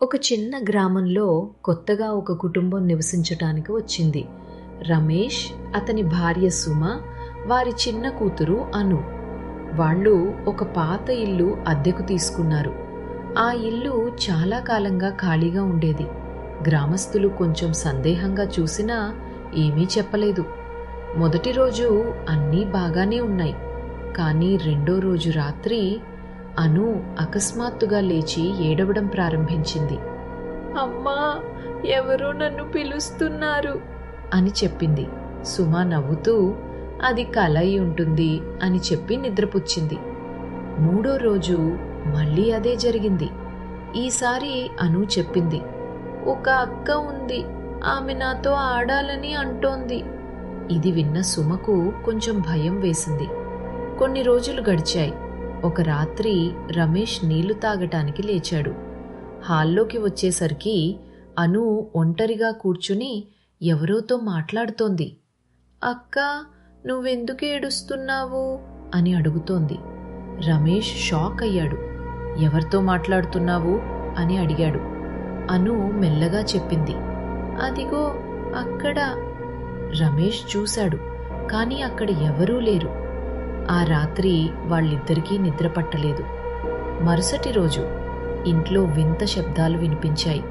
ఒక చిన్న గ్రామంలో కొత్తగా ఒక కుటుంబం నివసించటానికి వచ్చింది. రమేష్, అతని భార్య సుమ, వారి చిన్న కూతురు అను. వాళ్ళు ఒక పాత ఇల్లు అద్దెకు తీసుకున్నారు. ఆ ఇల్లు చాలా కాలంగా ఖాళీగా ఉండేది. గ్రామస్తులు కొంచెం సందేహంగా చూసినా ఏమీ చెప్పలేదు. మొదటి రోజు అన్నీ బాగానే ఉన్నాయి. కానీ రెండో రోజు రాత్రి అను అకస్మాత్తుగా లేచి ఏడవడం ప్రారంభించింది. అమ్మా, ఎవరో నన్ను పిలుస్తున్నారు అని చెప్పింది. సుమ నవ్వుతూ అది కల అయి ఉంటుంది అని చెప్పి నిద్రపుచ్చింది. మూడో రోజు మళ్ళీ అదే జరిగింది. ఈసారి అను చెప్పింది, ఒక అక్క ఉంది, ఆమె నాతో ఆడాలని అంటోంది. ఇది విన్న సుమకు కొంచెం భయం వేసింది. కొన్ని రోజులు గడిచాయి. ఒక రాత్రి రమేష్ నీళ్లు తాగటానికి లేచాడు. హాల్లోకి వచ్చేసరికి అను ఒంటరిగా కూర్చుని ఎవరోతో మాట్లాడుతోంది. అక్కా, నువ్వెందుకు ఏడుస్తున్నావు అని అడుగుతోంది. రమేష్ షాక్ అయ్యాడు. ఎవరితో మాట్లాడుతున్నావు అని అడిగాడు. అను మెల్లగా చెప్పింది, అదిగో అక్కడ. రమేష్ చూశాడు, కానీ అక్కడ ఎవరూ లేరు. ఆ రాత్రి వాళ్ళిద్దరికీ నిద్ర పట్టలేదు. మరుసటి రోజు ఇంట్లో వింత శబ్దాలు వినిపించాయి.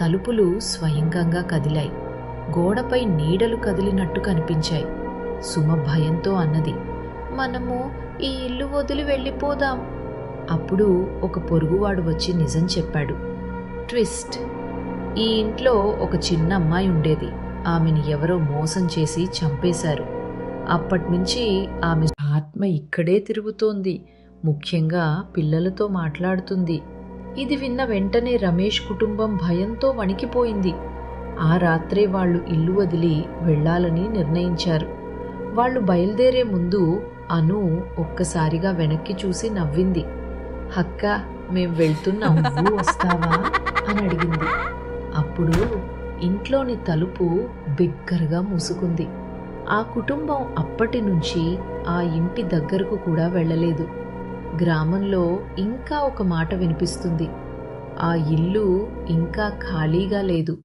తలుపులు స్వయంగా కదిలాయి. గోడపై నీడలు కదిలినట్టు కనిపించాయి. సుమ భయంతో అన్నది, మనము ఈ ఇల్లు వదిలి వెళ్ళిపోదాం. అప్పుడు ఒక పొరుగువాడు వచ్చి నిజం చెప్పాడు. ట్విస్ట్. ఈ ఇంట్లో ఒక చిన్న అమ్మాయి ఉండేది. ఆమెను ఎవరో మోసం చేసి చంపేశారు. అప్పట్నుంచి ఆమె ఆత్మ ఇక్కడే తిరుగుతోంది. ముఖ్యంగా పిల్లలతో మాట్లాడుతుంది. ఇది విన్న వెంటనే రమేష్ కుటుంబం భయంతో వణికిపోయింది. ఆ రాత్రే వాళ్ళు ఇల్లు వదిలి వెళ్లాలని నిర్ణయించారు. వాళ్ళు బయలుదేరే ముందు అను ఒక్కసారిగా వెనక్కి చూసి నవ్వింది. అక్క, మేం వెళ్తున్నాం, నువ్వు వస్తావా అని అడిగింది. అప్పుడు ఇంట్లోని తలుపు బిగ్గరగా మూసుకుంది. ఆ కుటుంబం అప్పటి నుంచి ఆ ఇంటి దగ్గరకు కూడా వెళ్ళలేదు. గ్రామంలో ఇంకా ఒక మాట వినిపిస్తుంది, ఆ ఇల్లు ఇంకా ఖాళీగా లేదు.